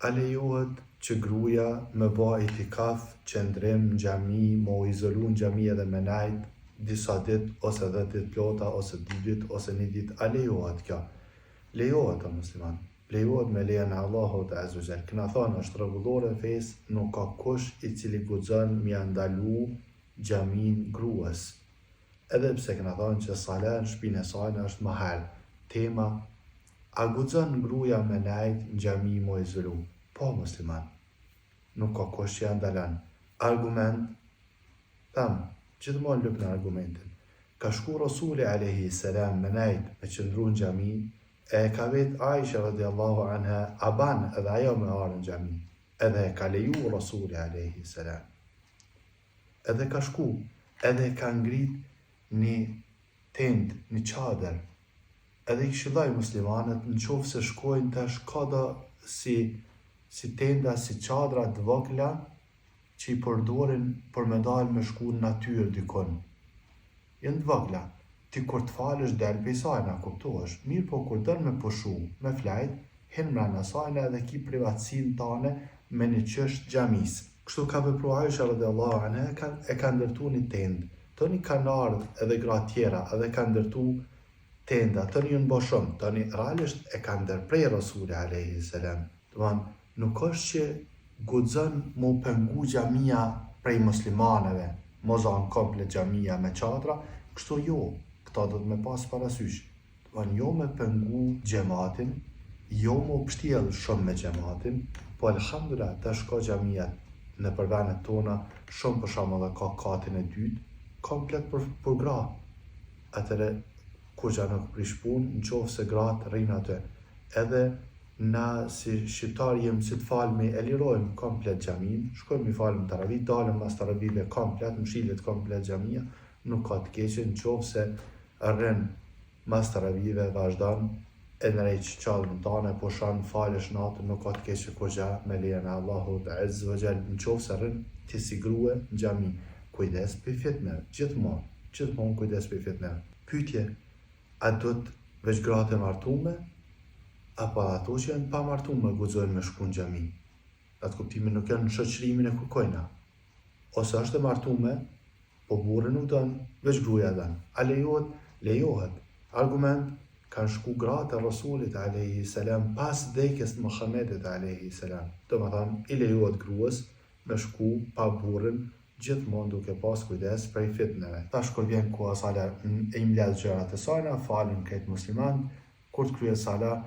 a lejohet që gruaja me bë itikaf, qëndrim në xhami, me u izolu në xhami edhe me nejt disa ditë ose 10 ditë plota ose 2 ditë ose 1 ditë, a lejohet kjo? Lejohet o musliman, lejohet me lejen e Allahut azza wa jall. Këna thonë është rregullore e fesë, nuk ka kush i cili guxon me ndalu xhamin gruas. Edhe pse këna thonë që sala në shtëpinë e saj është më halë. Tema, a guxon gruaja me nejt në xhami me izolu? Po musliman, nuk ka kush që ja ndalon. Argument, gjithmonë lyp në argumentin. Ka shku Rasuli alayhi salam me nejt me qëndru në xhami, e ka vetë Aisha radiallahu anha a ban edhe ajo me arë në xhami, edhe e ka leju Rasuli alayhi salam. Edhe ka shku, edhe ka ngrit një tent, një çadër, edhe i këshilloj muslimanët në qoftë se shkojnë tash kada si tenda, si çadra të vogla që i përdorin për me dalë me shku në natyrë dikon. Jënë të vogla, ti kur të falësh del për sajna, kuptohesh, mirë po kur dërë me pushu, me flajt, hinë mrena sajna edhe ki privatsin tane me një qështë xhamis. Kështu ka vepru Aisha radiallahu anha, e ka ndërtu një tendë, të një kanë ardhë edhe gra tjera, edhe ka ndërtu tenda, të një në boshëm, të një realisht e ka ndërprej Rasuli alayhi salam. Nuk është që guxon mu pengu xhamia prej muslimaneve, mos anë komplet xhamia me çadra, kështu jo, këta do të me pas parasysh. Jo me pengu xhamatin, jo me pështjell shumë me xhamatin, po alhamdulillah tash ka xhamia në përvenet tona, shumë për shembull ka katin e dytë, komplet për gra. Atëre kuxa nuk prish punë, nëse gratë rrinë aty. Edhe na si shqiptar jem si të falmi e lirojmë komplet xhamin, shkojmë i falëm taravih, dalëm mas taravive komplet, mshilet komplet xhamia, nuk ka të keqe nëse rrin mas taravive vazhdon e nërejq qallën tane, po shanë falësh natën, nuk ka të keqe kuxha me lejen e Allahut azza wa jall, nëse rrin ti si grua në xhami. Kujdes për fitneve, gjithmonë kujdes për fitneve. Pyetje, a do të veç gratë e martume, apo ato që janë pa martume guxojnë me shku në xhami? Atë kuptimi nuk janë në shoqërimin e kujkojna. Ose është e martume, po burri nuk don, veç gruaja don. A lejohet? Lejohet. Argument, kanë shku gratë e Rasulit alayhi salam pas vdekjes të Muhamedit alayhi salam. Domethënë, i lejohet gruas me shku pa burrin, gjithmonë duke pas kujdes prej fitneve. Tash kur vjen koha sala e mbledh gjërat e sajna, falin këtë musliman, kur të kryet sala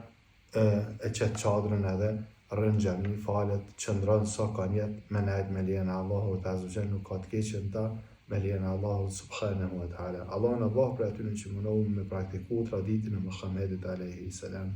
e qëtë çadrën edhe rrën xhami, falet, qëndron sa ka njetë me nejt me lejen e Allahut azza wa jall, nuk ka të keqe në ta, me lejen e Allahut subhanahu wa taala. Allah në bëh për atyre që mundohen me praktiku traditën e Muhamedit alayhi salam.